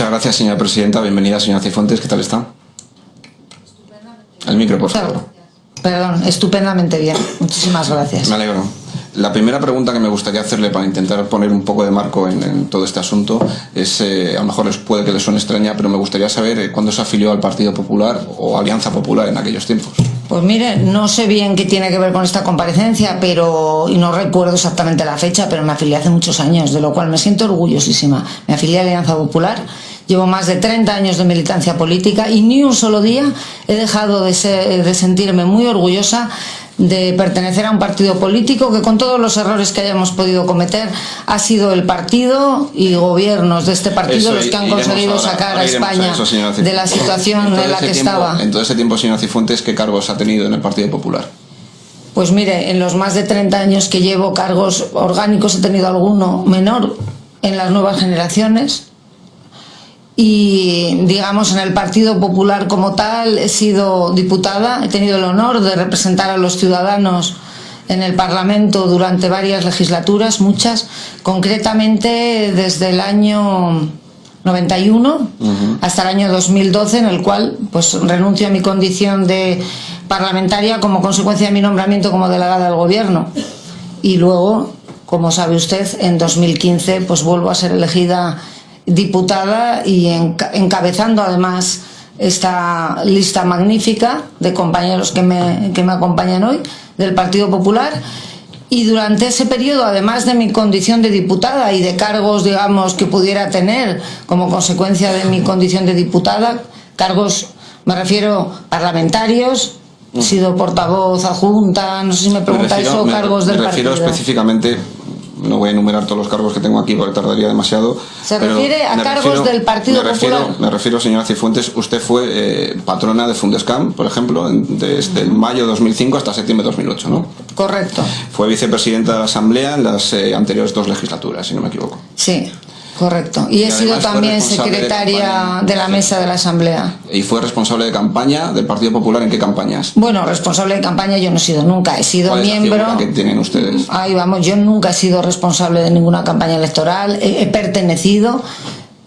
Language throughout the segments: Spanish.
Muchas gracias, señora presidenta. Bienvenida, señora Cifuentes. ¿Qué tal está? Al micro, por favor. Perdón, estupendamente bien. Muchísimas gracias. Me alegro. La primera pregunta que me gustaría hacerle para intentar poner un poco de marco en todo este asunto es, a lo mejor puede que le suene extraña, pero me gustaría saber cuándo se afilió al Partido Popular o Alianza Popular en aquellos tiempos. Pues mire, no sé bien qué tiene que ver con esta comparecencia, y no recuerdo exactamente la fecha, pero me afilié hace muchos años, de lo cual me siento orgullosísima. Me afilié a Alianza Popular, llevo más de 30 años de militancia política y ni un solo día he dejado de sentirme muy orgullosa de pertenecer a un partido político que, con todos los errores que hayamos podido cometer, ha sido el partido y gobiernos de este partido los que han conseguido sacar a España de la situación en la que estaba. En todo ese tiempo, señora Cifuentes, ¿qué cargos ha tenido en el Partido Popular? Pues mire, en los más de 30 años que llevo cargos orgánicos he tenido alguno menor en las nuevas generaciones. Y, digamos, en el Partido Popular como tal he sido diputada, he tenido el honor de representar a los ciudadanos en el Parlamento durante varias legislaturas, muchas, concretamente desde el año 91 hasta el año 2012, en el cual pues renuncio a mi condición de parlamentaria como consecuencia de mi nombramiento como delegada del Gobierno. Y luego, como sabe usted, en 2015 pues vuelvo a ser elegida diputada y encabezando además esta lista magnífica de compañeros que me acompañan hoy del Partido Popular. Y durante ese periodo, además de mi condición de diputada y de cargos, digamos, que pudiera tener como consecuencia de mi condición de diputada, cargos, me refiero, parlamentarios, he sido portavoz adjunta, no sé si me preguntáis, o cargos del partido. Me refiero específicamente, no voy a enumerar todos los cargos que tengo aquí porque tardaría demasiado. ¿Se refiere a cargos del Partido Popular? Me refiero, señora Cifuentes, usted fue patrona de Fundescam, por ejemplo, desde el mayo de 2005 hasta septiembre de 2008, ¿no? Correcto. Fue vicepresidenta de la Asamblea en las anteriores 2 legislaturas, si no me equivoco. Sí, correcto. Y he sido también secretaria de la mesa de la Asamblea. ¿Y fue responsable de campaña del Partido Popular en qué campañas? Bueno, responsable de campaña yo no he sido nunca. He sido miembro. ¿Cuál es la figura que tienen ustedes? Ahí vamos, yo nunca he sido responsable de ninguna campaña electoral. He pertenecido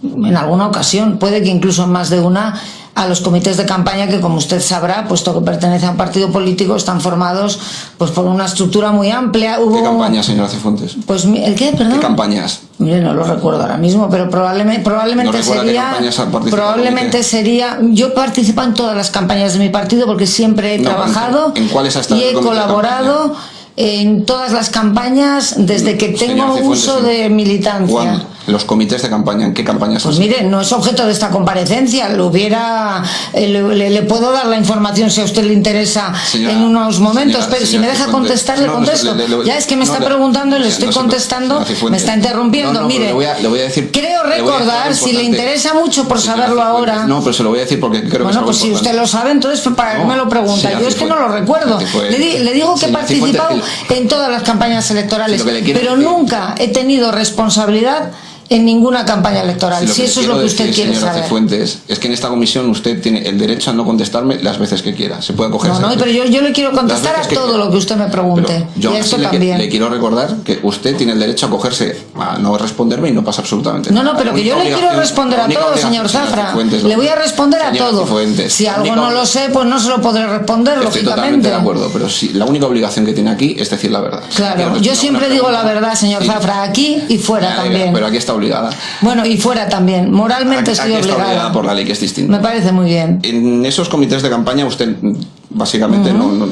en alguna ocasión, puede que incluso en más de una, a los comités de campaña que, como usted sabrá, puesto que pertenece a un partido político, están formados pues por una estructura muy amplia. ¿Qué campañas, señora Cifuentes? Pues, ¿el qué? Perdón. ¿Qué campañas? Mire, no lo recuerdo ahora mismo, pero probablemente sería. Yo participo en todas las campañas de mi partido porque siempre he trabajado ¿En cuáles ha estado y he colaborado en todas las campañas desde que tengo uso de militancia. Juan, los comités de campaña, ¿en qué campañas? Pues mire, no es objeto de esta comparecencia. Le puedo dar la información si a usted le interesa, señora, en unos momentos, pero si me deja contestar, le contesto. Ya es que me está preguntando y le estoy contestando, me está interrumpiendo. Mire, le voy a decir, creo recordar, si le interesa mucho por saberlo ahora. No, pero se lo voy a decir porque creo que es algo pues si usted lo sabe, entonces ¿para qué me lo pregunta? Yo es que no lo recuerdo. Le digo que he participado en todas las campañas electorales, pero nunca he tenido responsabilidad en ninguna campaña electoral, si eso es lo que usted quiere saber. Cifuentes, es que en esta comisión usted tiene el derecho a no contestarme las veces que quiera. Se puede coger. No, pero yo le quiero contestar a todo lo que usted me pregunte. Yo y esto también. Le quiero recordar que usted tiene el derecho a cogerse a no responderme y no pasa absolutamente nada. No, pero que yo le quiero responder a todo, señor Zafra. Le voy a responder a todo. Si algo no lo sé, pues no se lo podré responder, lógicamente. Estoy totalmente de acuerdo, pero sí, la única obligación que tiene aquí es decir la verdad. Claro, yo siempre digo la verdad, señor Zafra, aquí y fuera también. Pero aquí está obligada. Bueno, y fuera también. Moralmente estoy obligada. Está obligada por la ley, que es distinto. Me parece muy bien. En esos comités de campaña usted básicamente no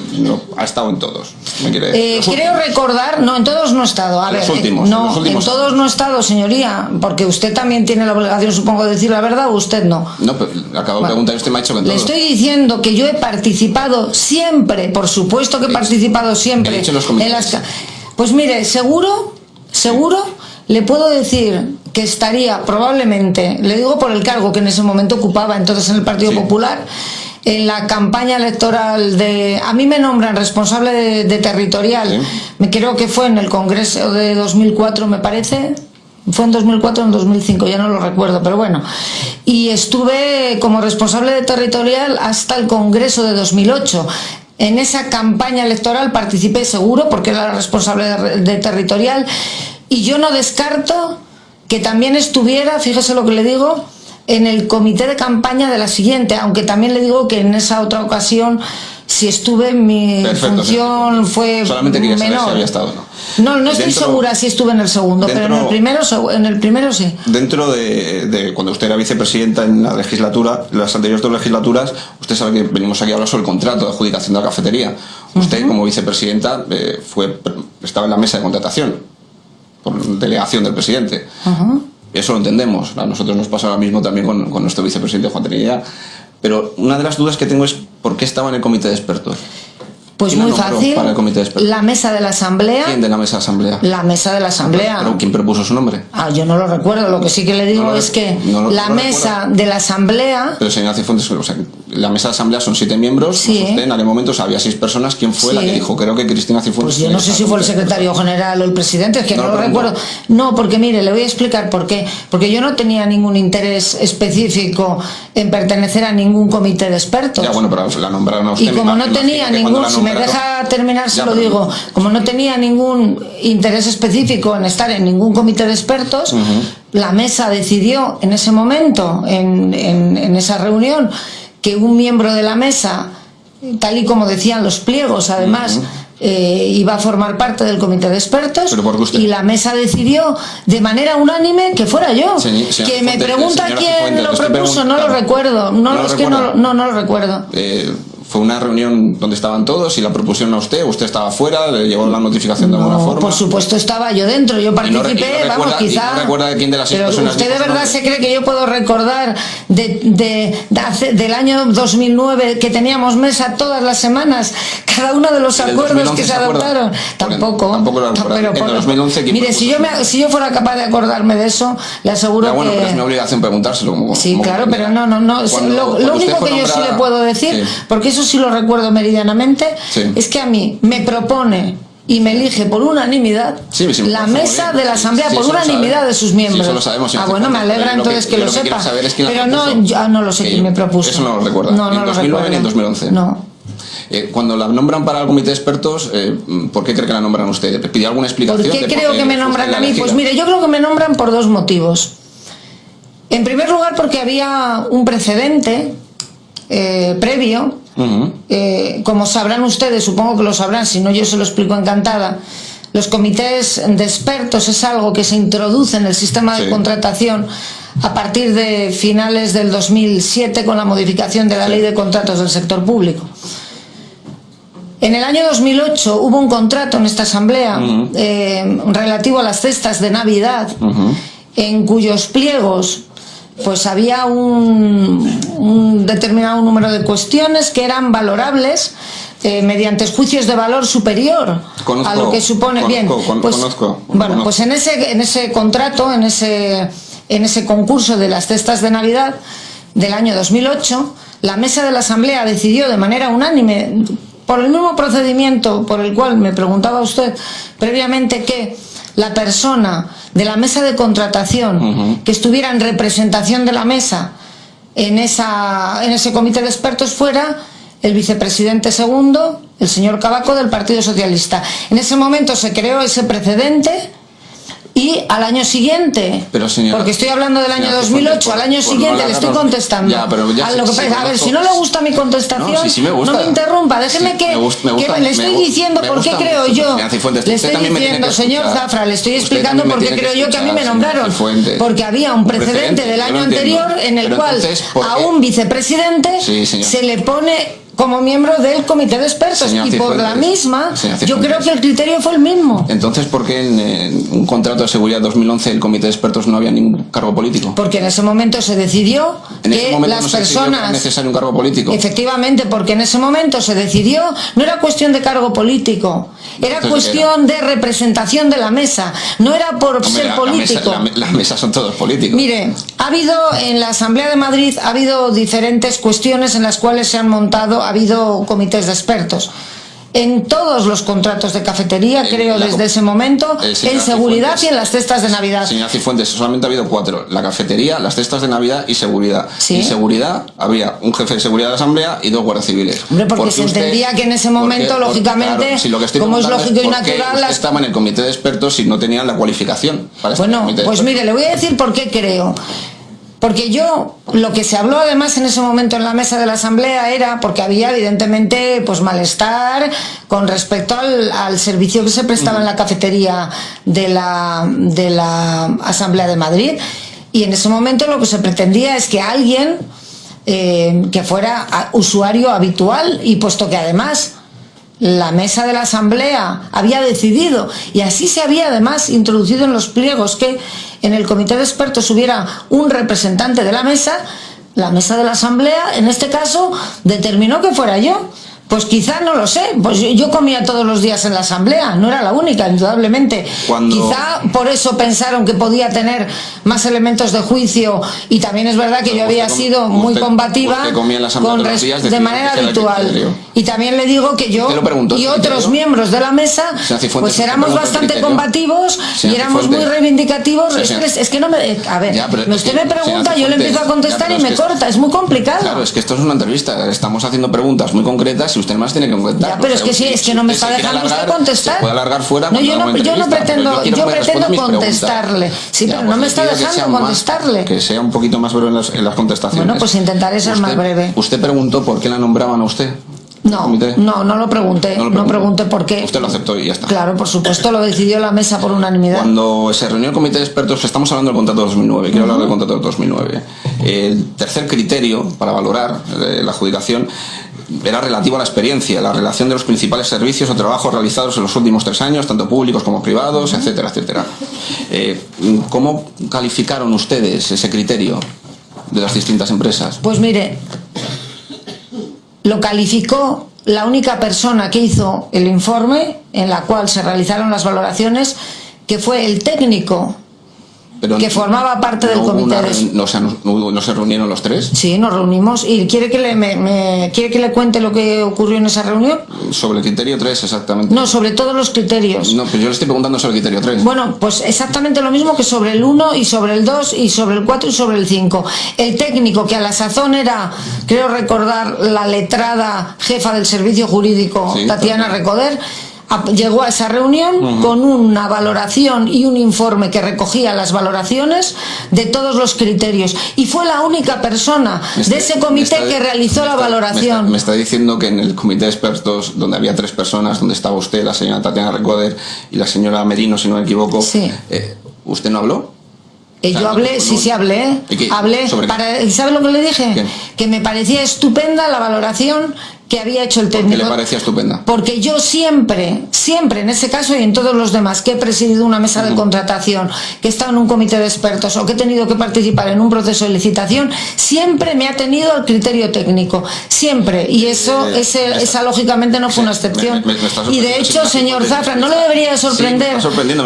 ha estado en todos. Creo recordar, no, en todos no he estado. A ver, en todos no he estado, señoría, porque usted también tiene la obligación, supongo, de decir la verdad, o usted no. No, pero acabo de preguntar y usted me ha dicho que en todos. Le estoy diciendo que yo he participado siempre, por supuesto que he participado siempre. ¿Qué he dicho en los comités? Pues mire, seguro, le puedo decir que estaría probablemente, le digo por el cargo que en ese momento ocupaba entonces en el Partido Popular, en la campaña electoral a mí me nombran responsable de territorial, me creo que fue en el Congreso de 2004, me parece. Fue en 2004 o en 2005, ya no lo recuerdo, pero bueno. Y estuve como responsable de territorial hasta el Congreso de 2008. En esa campaña electoral participé seguro porque era la responsable de territorial. Y yo no descarto que también estuviera, fíjese lo que le digo, en el comité de campaña de la siguiente, aunque también le digo que en esa otra ocasión, si estuve, mi función fue solamente quería saber menor. si había estado o no. No estoy segura si estuve en el segundo, pero en el primero sí. Dentro de cuando usted era vicepresidenta en la legislatura, en las anteriores dos legislaturas, usted sabe que venimos aquí a hablar sobre el contrato de adjudicación de la cafetería. Usted, como vicepresidenta, estaba en la mesa de contratación por delegación del presidente. Eso lo entendemos. A nosotros nos pasa ahora mismo también con nuestro vicepresidente Juan Trinidad. Pero una de las dudas que tengo es ¿por qué estaba en el comité de expertos? Pues muy fácil, para el comité de expertos? La mesa de la asamblea. ¿Quién de la mesa de asamblea? La mesa de la asamblea. ¿Pero quién propuso su nombre? Yo no lo recuerdo, lo que sí que le digo es que la mesa de la asamblea... Pero señora Cifuentes, o sea, la mesa de asamblea son 7 miembros, sí. Usted en aquel momento había 6 personas, ¿quién fue la que dijo? Creo que Cristina Cifuentes... Pues yo no sé si fue el secretario general o el presidente, es que no lo recuerdo. No, porque mire, le voy a explicar por qué. Porque yo no tenía ningún interés específico en pertenecer a ningún comité de expertos. Ya, bueno, pero la nombraron a usted. Y como no tenía ningún... Si me deja terminar, se lo digo. Como no tenía ningún interés específico en estar en ningún comité de expertos, la mesa decidió en ese momento, en esa reunión, que un miembro de la mesa, tal y como decían los pliegos, además, iba a formar parte del comité de expertos, y la mesa decidió de manera unánime que fuera yo. Que me pregunta quién lo propuso, no lo recuerdo. No lo recuerdo. ¿Fue una reunión donde estaban todos y la propusieron a usted? ¿Usted estaba fuera? ¿Le llevó la notificación de alguna forma? Por supuesto estaba yo dentro, yo participé, quizá... ¿No recuerda de quién de las 6 personas? ¿Usted de verdad se cree que yo puedo recordar del año 2009 que teníamos mesa todas las semanas, cada uno de los acuerdos que se adoptaron? Tampoco lo recuerdo. En 2011... Mire, si yo fuera capaz de acordarme de eso, le aseguro que... pero es mi obligación preguntárselo. Sí, claro, pero no. Lo único que yo sí le puedo decir, porque eso sí lo recuerdo meridianamente, es que a mí me propone y me elige por unanimidad la mesa de la asamblea, por unanimidad de sus miembros. Eso lo sabemos, bueno, me alegra entonces que lo sepa. Pero no lo sé quién me propuso. Eso no lo recuerda. Ni en 2009 ni en 2011. No. Cuando la nombran para el comité de expertos, ¿por qué cree que la nombran usted? ¿Pidió alguna explicación? ¿Por qué creo que me nombran a mí? Pues mire, yo creo que me nombran por 2 motivos. En primer lugar, porque había un precedente previo. Como sabrán ustedes, supongo que lo sabrán, si no yo se lo explico encantada, los comités de expertos es algo que se introduce en el sistema de contratación a partir de finales del 2007 con la modificación de la ley de contratos del sector público. En el año 2008 hubo un contrato en esta asamblea relativo a las cestas de Navidad, en cuyos pliegos pues había un determinado número de cuestiones que eran valorables mediante juicios de valor superior a lo que supone. Pues en ese contrato, en ese concurso de las cestas de Navidad del año 2008, la mesa de la asamblea decidió de manera unánime, por el mismo procedimiento por el cual me preguntaba usted previamente, que la persona de la mesa de contratación que estuviera en representación de la mesa en ese comité de expertos fuera el vicepresidente segundo, el señor Cavaco, del Partido Socialista. En ese momento se creó ese precedente y al año siguiente, porque estoy hablando del año 2008, al año siguiente le estoy contestando. A ver, si no le gusta mi contestación, no me interrumpa, déjeme que le estoy diciendo por qué creo yo. Le estoy diciendo, señor Zafra, le estoy explicando por qué creo yo que a mí me nombraron. Porque había un precedente del año anterior en el cual a un vicepresidente se le pone como miembro del comité de expertos, y por la misma yo creo que el criterio fue el mismo. Entonces, ¿por qué en un contrato de seguridad 2011 el comité de expertos no había ningún cargo político? Porque en ese momento se decidió que las personas... ¿Era necesario un cargo político? Efectivamente, porque en ese momento se decidió, no era cuestión de cargo político, era cuestión de representación de la mesa, no era por ser político. La mesa son todos políticos. Mire, ha habido en la Asamblea de Madrid, ha habido diferentes cuestiones en las cuales se han montado, ha habido comités de expertos. En todos los contratos de cafetería, creo, desde ese momento, en seguridad y en las cestas de Navidad. Señora Cifuentes, solamente ha habido 4: la cafetería, las cestas de Navidad y seguridad. En seguridad había un jefe de seguridad de la asamblea y 2 guardias civiles. Hombre, porque se entendía que en ese momento, lógicamente, como es lógico y natural... Estaban en el comité de expertos y no tenían la cualificación para Bueno, pues mire, le voy a decir por qué creo. Porque lo que se habló además en ese momento en la mesa de la Asamblea era porque había evidentemente pues malestar con respecto al servicio que se prestaba en la cafetería de la Asamblea de Madrid, y en ese momento lo que se pretendía es que alguien que fuera usuario habitual, y puesto que además la mesa de la Asamblea había decidido, y así se había además introducido en los pliegos, que en el comité de expertos hubiera un representante de la mesa de la Asamblea, en este caso, determinó que fuera yo. Pues quizá, no lo sé, pues yo comía todos los días en la Asamblea, no era la única, indudablemente. Quizá por eso pensaron que podía tener más elementos de juicio, y también es verdad que yo había sido muy combativa de manera habitual. Y también le digo que yo y otros miembros de la mesa pues éramos bastante combativos y éramos muy reivindicativos. Es que no me... A ver, usted me pregunta, yo le empiezo a contestar y me corta, es muy complicado. Claro, es que esto es una entrevista, estamos haciendo preguntas muy concretas y usted más tiene que contestar. Ya, pero es que sí, es que no me está dejando usted contestar. Se puede alargar fuera. No, yo no pretendo, yo pretendo contestarle. Sí, pero no me está dejando contestarle. Que sea un poquito más breve en las contestaciones. Bueno, pues intentaré ser más breve. ¿Usted preguntó por qué la nombraban a usted? No lo pregunté. No pregunté por qué. Usted lo aceptó y ya está. Claro, por supuesto, lo decidió la mesa por unanimidad. Cuando se reunió el comité de expertos, estamos hablando del contrato de 2009, quiero hablar del contrato de 2009. El tercer criterio para valorar la adjudicación era relativo a la experiencia, la relación de los principales servicios o trabajos realizados en los últimos 3 años, tanto públicos como privados, etcétera, etcétera. ¿Cómo calificaron ustedes ese criterio de las distintas empresas? Pues mire, lo calificó la única persona que hizo el informe en la cual se realizaron las valoraciones, que fue el técnico que formaba parte del comité. ¿No se reunieron los tres? Sí, nos reunimos. ¿Y quiere que le cuente lo que ocurrió en esa reunión? Sobre el criterio 3, exactamente. No, sobre todos los criterios. No, pues yo le estoy preguntando sobre el criterio 3. Bueno, pues exactamente lo mismo que sobre el 1 y sobre el 2 y sobre el 4 y sobre el 5. El técnico, que a la sazón era, creo recordar, la letrada jefa del servicio jurídico, sí, Tatiana Recoder, llegó a esa reunión con una valoración y un informe que recogía las valoraciones de todos los criterios, y fue la única persona de ese comité que realizó la valoración. Me está diciendo que en el comité de expertos, donde había 3 personas, donde estaba usted, la señora Tatiana Recoder y la señora Merino, si no me equivoco, sí. ¿Usted no habló? Yo hablé, sí hablé. Hablé. ¿Sabe lo que le dije? ¿Qué? Que me parecía estupenda la valoración que había hecho el técnico. ¿Por qué le parecía estupenda? Porque yo siempre en ese caso y en todos los demás, que he presidido una mesa de contratación, que he estado en un comité de expertos o que he tenido que participar en un proceso de licitación, siempre me ha tenido el criterio técnico, siempre, y esa lógicamente no fue una excepción. Y de hecho, señor Zafra, no le debería sorprender,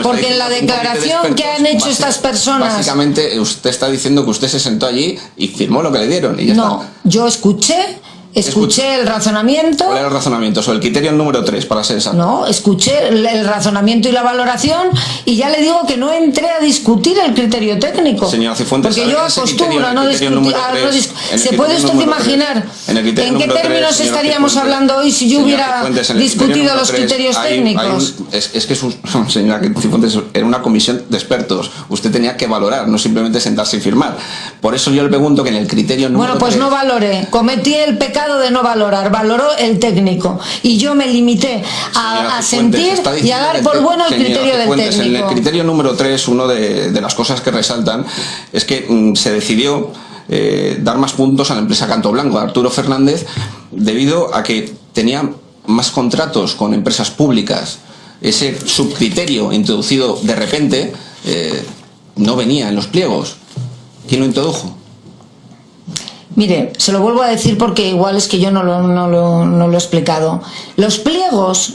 porque en la declaración que han hecho estas personas... Básicamente usted está diciendo que usted se sentó allí y firmó lo que le dieron y ya está. No, yo escuché el razonamiento. ¿Cuál era el razonamiento? Sobre el criterio número 3, para ser exacto. No, escuché el razonamiento y la valoración, y ya le digo que no entré a discutir el criterio técnico. Señora Cifuentes, porque yo acostumbro a no discutir. ¿Se puede usted imaginar en qué términos estaríamos hablando hoy si yo hubiera discutido los criterios técnicos? Es que señora Cifuentes, era una comisión de expertos. Usted tenía que valorar, no simplemente sentarse y firmar. Por eso yo le pregunto que en el criterio número 3... Bueno, pues no valoré. Cometí el pecado de no valorar, valoró el técnico, y yo me limité a sentir y a dar por bueno el criterio del técnico. En el criterio número 3, una de las cosas que resaltan es que se decidió dar más puntos a la empresa Canto Blanco, a Arturo Fernández, debido a que tenía más contratos con empresas públicas. Ese subcriterio introducido de repente no venía en los pliegos. ¿Quién lo introdujo? Mire, se lo vuelvo a decir porque igual es que yo no lo he explicado. Los pliegos,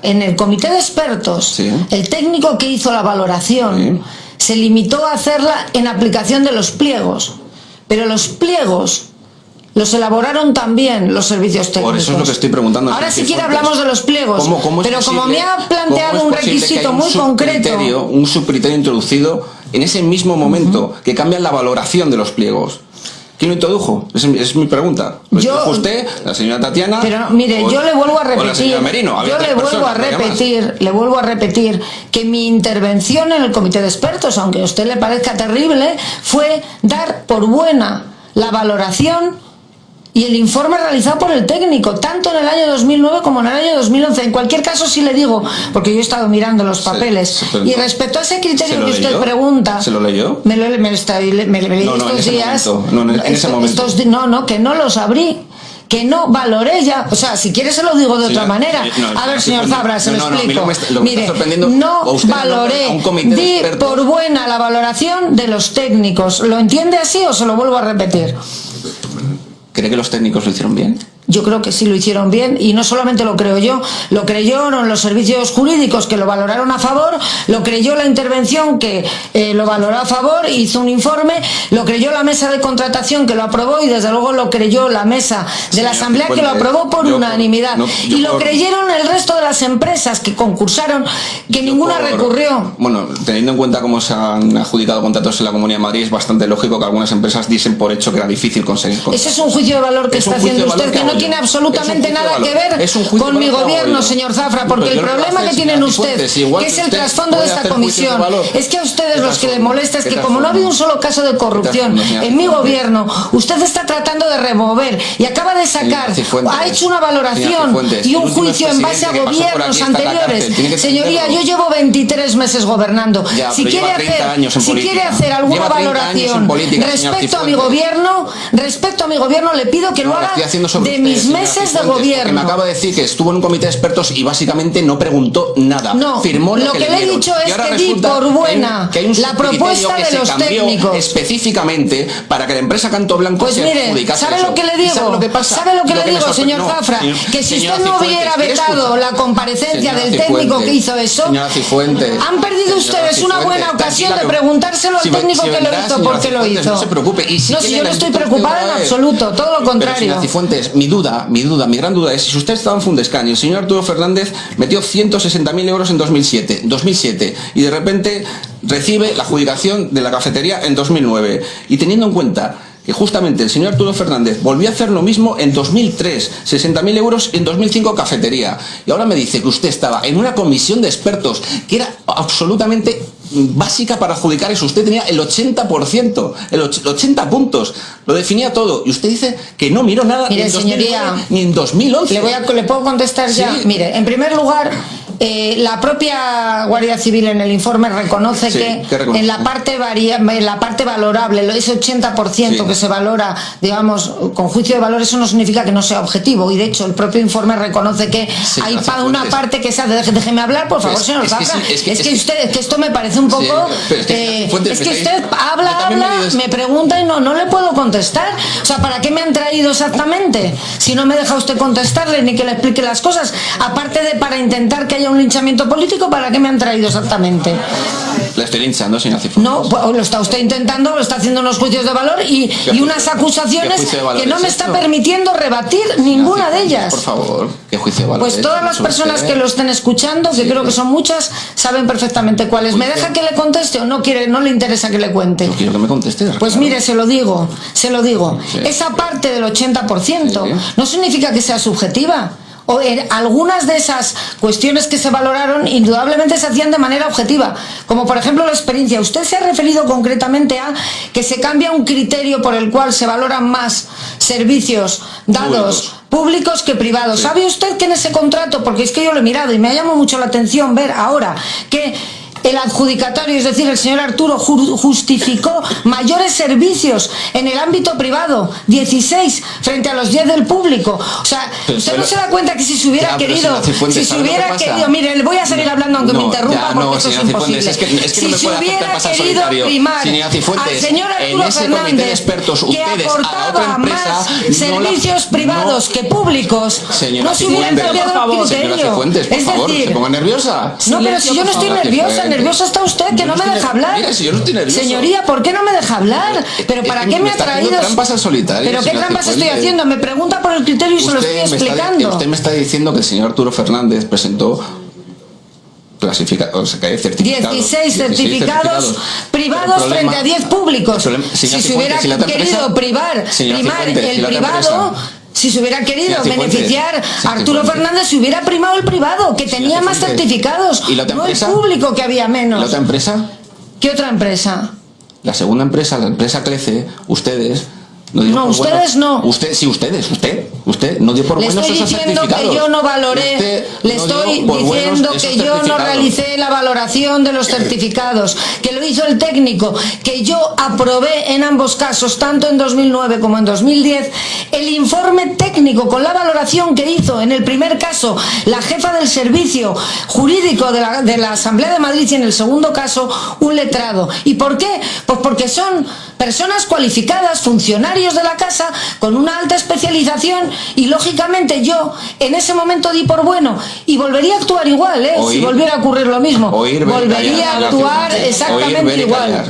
en el comité de expertos, el técnico que hizo la valoración se limitó a hacerla en aplicación de los pliegos, pero los pliegos los elaboraron también los servicios técnicos. Por eso es lo que estoy preguntando. Ahora si quiere hablamos de los pliegos, pero como me ha planteado un requisito muy concreto... Un subcriterio introducido en ese mismo momento que cambia la valoración de los pliegos. ¿Quién lo introdujo? Es mi pregunta. ¿Lo introdujo usted, la señora Tatiana? Pero mire, yo le vuelvo a repetir. La señora Merino. Yo le vuelvo a repetir que mi intervención en el comité de expertos, aunque a usted le parezca terrible, fue dar por buena la valoración y el informe realizado por el técnico, tanto en el año 2009 como en el año 2011. En cualquier caso, sí le digo, porque yo he estado mirando los papeles, y respecto a ese criterio que usted pregunta... ¿Se lo leyó? Me leí estos días... En ese momento. Que no los abrí, que no valoré ya, o sea, si quiere se lo digo de otra manera. A ver, señor Fabra, se lo explico. Mire, no valoré, di por buena la valoración de los técnicos. ¿Lo entiende así o se lo vuelvo a repetir? ¿Cree que los técnicos lo hicieron bien? Yo creo que sí lo hicieron bien, y no solamente lo creo yo, lo creyeron los servicios jurídicos que lo valoraron a favor, lo creyó la intervención que lo valoró a favor, hizo un informe, lo creyó la mesa de contratación que lo aprobó, y desde luego lo creyó la mesa de la Asamblea que lo aprobó por unanimidad. Y lo creyeron el resto de las empresas que concursaron, que ninguna recurrió. Bueno, teniendo en cuenta cómo se han adjudicado contratos en la Comunidad de Madrid, es bastante lógico que algunas empresas dicen por hecho que era difícil conseguir contratos. Ese es un juicio de valor que está haciendo usted, que no tiene absolutamente nada que ver con mi gobierno, señor Zafra, porque el problema que tienen ustedes, que es el trasfondo de esta comisión, es que a ustedes los que les molesta es que como no ha habido un solo caso de corrupción en mi gobierno, usted está tratando de remover y acaba de sacar, ha hecho una valoración y un juicio en base a gobiernos anteriores. Señoría, yo llevo 23 meses gobernando. Si quiere hacer alguna valoración respecto a mi gobierno, le pido que lo haga de mis meses de gobierno. Me acaba de decir que estuvo en un comité de expertos y básicamente no preguntó nada. No, firmó lo que le he dicho es que di por buena la propuesta de los técnicos. Específicamente para que la empresa Canto Blanco se adjudicase. ¿Sabe lo que le digo? ¿Sabe lo que le digo, señor Zafra? Que si usted no hubiera vetado la comparecencia del técnico que hizo eso, han perdido ustedes una buena ocasión de preguntárselo al técnico que lo hizo, por qué lo hizo. No se preocupe. No, si yo no estoy preocupada en absoluto, todo lo contrario. Mi gran duda es si usted estaba en Fundescan y el señor Arturo Fernández metió 160.000 euros en 2007 y de repente recibe la adjudicación de la cafetería en 2009, y teniendo en cuenta que justamente el señor Arturo Fernández volvió a hacer lo mismo en 2003, 60.000 euros, en 2005 cafetería, y ahora me dice que usted estaba en una comisión de expertos que era absolutamente básica para adjudicar eso. Usted tenía el 80%, 80 puntos, lo definía todo, y usted dice que no miró nada. Mire, en 2009, señoría, ni en 2011. ¿Le puedo contestar ya? Sí. Mire, en primer lugar, la propia Guardia Civil en el informe reconoce que en la parte valorable, ese 80% que se valora, digamos, con juicio de valor, eso no significa que no sea objetivo, y de hecho el propio informe reconoce que hay una parte que se hace. Déjeme hablar, por favor, señor Zafra. Es que esto me parece un poco... es que usted habla, me pregunta y no le puedo contestar. O sea, ¿para qué me han traído exactamente? Si no me deja usted contestarle ni que le explique las cosas, aparte de para intentar que haya un linchamiento político, ¿para qué me han traído exactamente? ¿La estoy linchando, señora Cifuentes? No, pues lo está usted intentando, lo está haciendo unos juicios de valor y unas acusaciones que no me está permitiendo rebatir ninguna de ellas. Por favor, ¿qué juicio de valor? Pues todas las personas que lo estén escuchando, que creo que son muchas, saben perfectamente cuáles. ¿Me deja que le conteste o no le interesa que le quiero que me conteste. Pues mire, se lo digo. Esa parte del 80% no significa que sea subjetiva. O algunas de esas cuestiones que se valoraron indudablemente se hacían de manera objetiva, como por ejemplo la experiencia. Usted se ha referido concretamente a que se cambia un criterio por el cual se valoran más servicios dados públicos que privados. ¿Sabe usted que en ese contrato, porque es que yo lo he mirado y me ha llamado mucho la atención ver ahora que el adjudicatario, es decir, el señor Arturo, justificó mayores servicios en el ámbito privado, 16 frente a los 10 del público? O sea, usted no se da cuenta que si se hubiera querido, mire, le voy a seguir hablando aunque me interrumpa, porque eso es imposible. Si se hubiera querido primar al señor Arturo Fernández, que aportaba más servicios privados que públicos, no se hubiera cambiado el criterio. Es decir, ¿se ponga nerviosa? No, pero si yo no estoy nerviosa. Nerviosa está usted, que no me deja hablar. Mira, si yo no estoy nervioso. Señoría, ¿por qué no me deja hablar? ¿Pero para qué me ha traído? Trampas al solitario. ¿Pero qué trampas estoy haciendo? Me pregunta por el criterio y se lo estoy explicando. Usted me está diciendo que el señor Arturo Fernández presentó o sea, que hay certificados. 16 certificados privados frente a 10 públicos. Si se hubiera querido primar el privado, si se hubiera querido beneficiar a Arturo Fernández, se hubiera primado el privado, que tenía más certificados, no el público, que había menos. ¿Y la otra empresa? ¿Qué otra empresa? La segunda empresa, la empresa Clece, ustedes... No, ustedes no. Usted no dio por buenos esos certificados. Le estoy diciendo que yo no valoré, le estoy diciendo que yo no realicé la valoración de los certificados, que lo hizo el técnico, que yo aprobé en ambos casos, tanto en 2009 como en 2010, el informe técnico con la valoración que hizo en el primer caso la jefa del servicio jurídico de la Asamblea de Madrid y en el segundo caso un letrado. ¿Y por qué? Pues porque son personas cualificadas, funcionarios de la casa con una alta especialización, y lógicamente yo en ese momento di por bueno y volvería a actuar igual, si volviera a ocurrir lo mismo, volvería a actuar exactamente igual.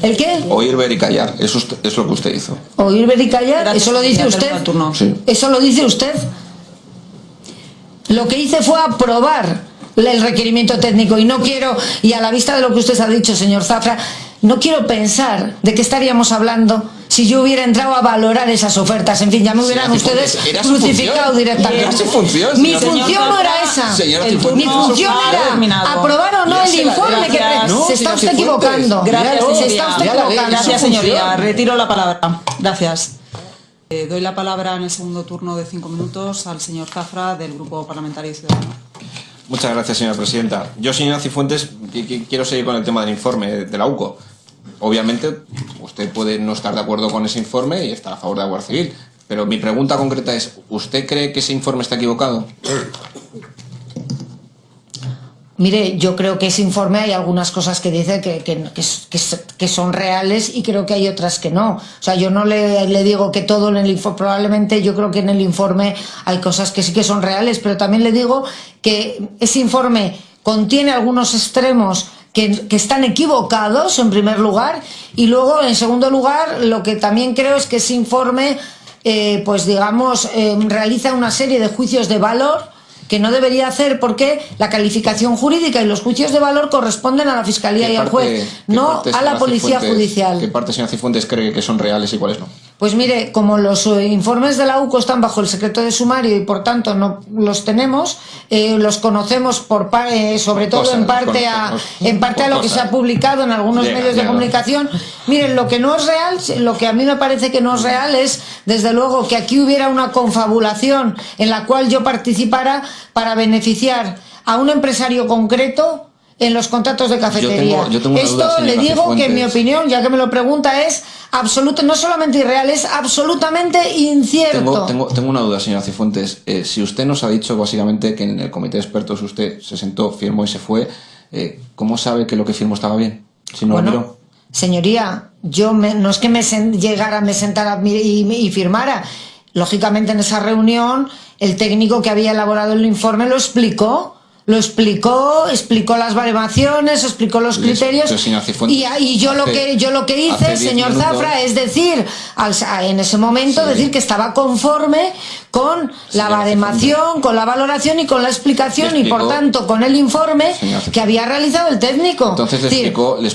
¿El qué? Oír, ver y callar, eso es lo que usted hizo. Oír, ver y callar, eso lo dice usted. Sí. Eso lo dice usted. Lo que hice fue aprobar el requerimiento técnico, y no quiero, y a la vista de lo que usted ha dicho, señor Zafra, no quiero pensar de qué estaríamos hablando si yo hubiera entrado a valorar esas ofertas. En fin, ya me hubieran ustedes crucificado directamente. Mi función no era esa. Mi función era aprobar o no el informe, que se está usted equivocando. Gracias, señoría. Retiro la palabra. Gracias. Doy la palabra en el segundo turno de 5 minutos al señor Zafra, del Grupo Parlamentario Ciudadano. Muchas gracias, señora presidenta. Yo, señora Cifuentes, quiero seguir con el tema del informe de la UCO. Obviamente, usted puede no estar de acuerdo con ese informe y estar a favor de la Guardia Civil, pero mi pregunta concreta es, ¿usted cree que ese informe está equivocado? Mire, yo creo que ese informe hay algunas cosas que dice que son reales, y creo que hay otras que no. O sea, yo no le digo que todo en el informe, probablemente yo creo que en el informe hay cosas que sí que son reales, pero también le digo que ese informe contiene algunos extremos que están equivocados, en primer lugar, y luego, en segundo lugar, lo que también creo es que ese informe, pues digamos, realiza una serie de juicios de valor que no debería hacer, porque la calificación jurídica y los juicios de valor corresponden a la Fiscalía y al juez, no a la Policía Judicial. ¿Qué parte, señora Cifuentes, cree que son reales y cuáles no? Pues mire, como los informes de la UCO están bajo el secreto de sumario y por tanto no los tenemos, los conocemos sobre todo en parte a lo que se ha publicado en algunos medios de comunicación. Miren, lo que no es real, lo que a mí me parece que no es real es, desde luego, que aquí hubiera una confabulación en la cual yo participara para beneficiar a un empresario concreto en los contratos de cafetería. Yo tengo Esto duda, le digo Cifuentes, que en mi opinión, ya que me lo pregunta, es absoluto, no solamente irreal, es absolutamente incierto. Tengo una duda, señora Cifuentes. Si usted nos ha dicho básicamente que en el comité de expertos usted se sentó, firmó y se fue, ¿cómo sabe que lo que firmó estaba bien? Si no lo miró. Señoría, no es que me sentara y firmara. Lógicamente, en esa reunión, el técnico que había elaborado el informe lo explicó explicó las baremaciones, explicó los criterios, y yo lo que hice, señor Zafra, es decir, en ese momento, decir que estaba conforme con la baremación, con la valoración y con la explicación, y por tanto con el informe que había realizado el técnico. Entonces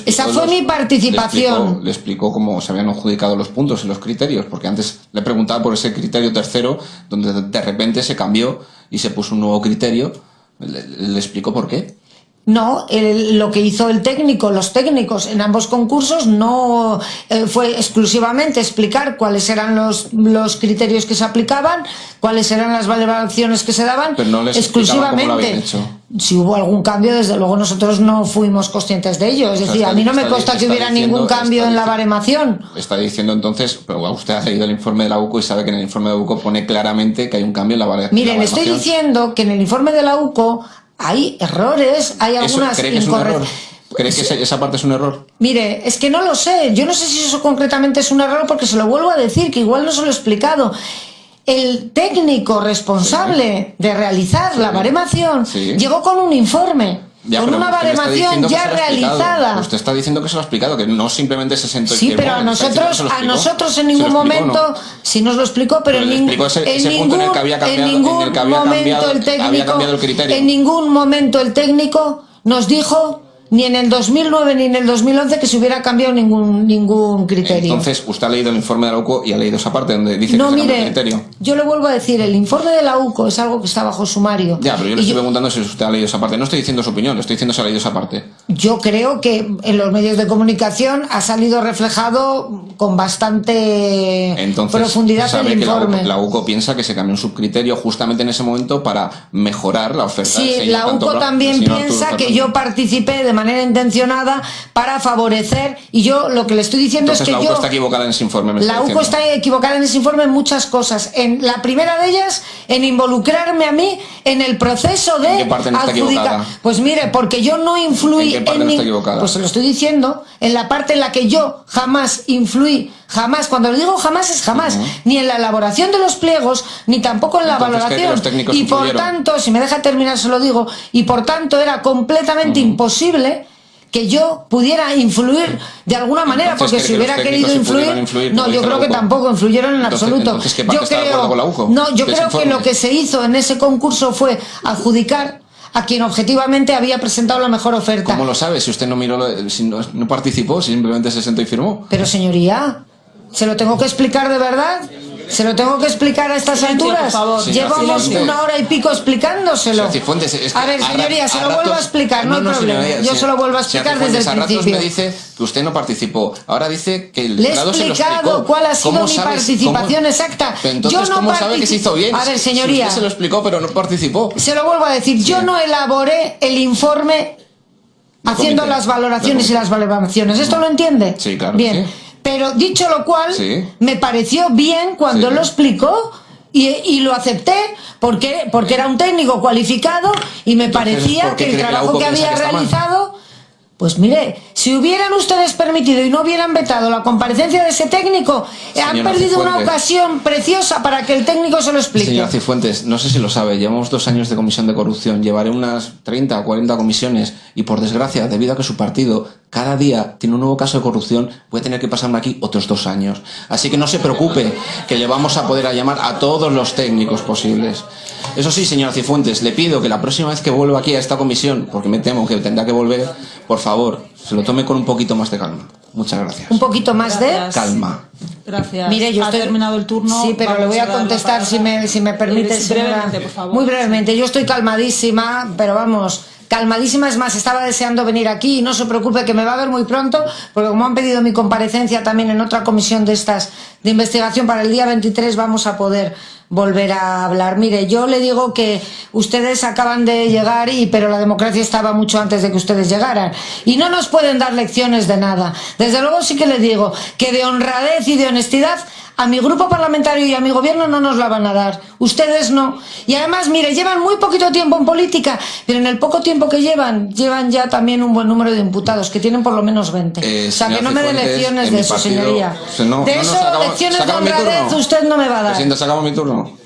esa fue mi participación. Le explicó cómo se habían adjudicado los puntos y los criterios, porque antes le preguntaba por ese criterio tercero, donde de repente se cambió y se puso un nuevo criterio. ¿Le explicó por qué? No, lo que hizo el técnico, los técnicos en ambos concursos no fue exclusivamente explicar cuáles eran los criterios que se aplicaban, cuáles eran las valoraciones que se daban, pero no les exclusivamente. Cómo lo habían hecho. Si hubo algún cambio, desde luego nosotros no fuimos conscientes de ello. Es decir, a mí no me consta que hubiera ningún cambio en la baremación. Está diciendo entonces, pero usted ha leído el informe de la UCO y sabe que en el informe de la UCO pone claramente que hay un cambio en la baremación. Miren, estoy diciendo que en el informe de la UCO hay errores, hay algunas incorrectas. ¿Cree que esa parte es un error? Mire, es que no lo sé. Yo no sé si eso concretamente es un error, porque se lo vuelvo a decir, que igual no se lo he explicado. El técnico responsable de realizar la baremación llegó con un informe, con una baremación ya realizada. Usted está diciendo que se lo ha explicado, que no simplemente se sentó y firmó. Sí, pero a nosotros en ningún momento, sí nos lo explicó, pero en ningún momento el técnico nos dijo ni en el 2009 ni en el 2011 que se hubiera cambiado ningún criterio. Entonces, usted ha leído el informe de la UCO y ha leído esa parte donde dice que se cambia el criterio. Yo le vuelvo a decir, el informe de la UCO es algo que está bajo sumario. Ya, pero yo le estoy preguntando si usted ha leído esa parte. No estoy diciendo su opinión, le estoy diciendo si ha leído esa parte. Yo creo que en los medios de comunicación ha salido reflejado con bastante profundidad el informe. La UCO piensa que se cambió un subcriterio justamente en ese momento para mejorar la oferta. Sí, la UCO también piensa que yo participé de manera intencionada para favorecer, y yo lo que le estoy diciendo es que la UCO está equivocada en ese informe. La UCO está equivocada en ese informe en muchas cosas. En la primera de ellas, en involucrarme a mí en el proceso de ¿En qué parte no está equivocada? Pues mire, porque yo no influí ¿En qué parte no está equivocada? Pues se lo estoy diciendo, en la parte en la que yo jamás influí, jamás, cuando le digo jamás es jamás, ni en la elaboración de los pliegos, ni tampoco en la valoración. Y por tanto, si me deja terminar se lo digo, y por tanto era completamente imposible que yo pudiera influir de alguna manera. Entonces, porque si hubiera querido influir, no, yo creo que tampoco influyeron en absoluto. Yo creo que lo que se hizo en ese concurso fue adjudicar a quien objetivamente había presentado la mejor oferta. ¿Cómo lo sabe? Si usted no miró, si no participó, simplemente se sentó y firmó. Pero señoría, ¿se lo tengo que explicar de verdad? ¿Se lo tengo que explicar a estas alturas? Llevamos una hora y pico explicándolo. A ver, señoría, se lo vuelvo a explicar, no hay problema. Yo se lo vuelvo a explicar desde el principio. Me dice que usted no participó. Ahora dice que el Le he explicado cuál ha sido mi participación exacta. Entonces, ¿cómo sabe que se hizo bien? A ver, señoría. Si usted se lo explicó, pero no participó. Se lo vuelvo a decir. Yo no elaboré el informe haciendo las valoraciones y las valoraciones. ¿Esto lo entiende? Sí, claro. Bien. Pero dicho lo cual, me pareció bien cuando lo explicó y lo acepté porque era un técnico cualificado y me parecía que el trabajo que había realizado, pues mire, si hubieran ustedes permitido y no hubieran vetado la comparecencia de ese técnico, han perdido una ocasión preciosa para que el técnico se lo explique. Señor Cifuentes, no sé si lo sabe, llevamos 2 años de comisión de corrupción, llevaré unas 30 o 40 comisiones y por desgracia, debido a que su partido cada día tiene un nuevo caso de corrupción, puede tener que pasarme aquí otros 2 años. Así que no se preocupe, que le vamos a poder llamar a todos los técnicos posibles. Eso sí, señor Cifuentes, le pido que la próxima vez que vuelva aquí a esta comisión, porque me temo que tendrá que volver, por favor, se lo tome con un poquito más de calma. Muchas gracias. Un poquito más de calma. Gracias. Mire, yo estoy terminado el turno. Sí, pero le voy a contestar si me permite. Brevemente, por favor. Muy brevemente. Yo estoy calmadísima, pero vamos, calmadísima. Es más, estaba deseando venir aquí y no se preocupe que me va a ver muy pronto, porque como han pedido mi comparecencia también en otra comisión de estas de investigación para el día 23, vamos a poder volver a hablar. Mire, yo le digo que ustedes acaban de llegar, pero la democracia estaba mucho antes de que ustedes llegaran. Y no nos pueden dar lecciones de nada. Desde luego sí que les digo que de honradez y de honestidad a mi grupo parlamentario y a mi gobierno no nos la van a dar. Ustedes no. Y además, mire, llevan muy poquito tiempo en política, pero en el poco tiempo que llevan ya también un buen número de imputados, que tienen por lo menos 20. O sea, que no me dé lecciones de eso, señoría. De eso, lecciones de honradez, usted no me va a dar. Presidenta, se acabó mi turno.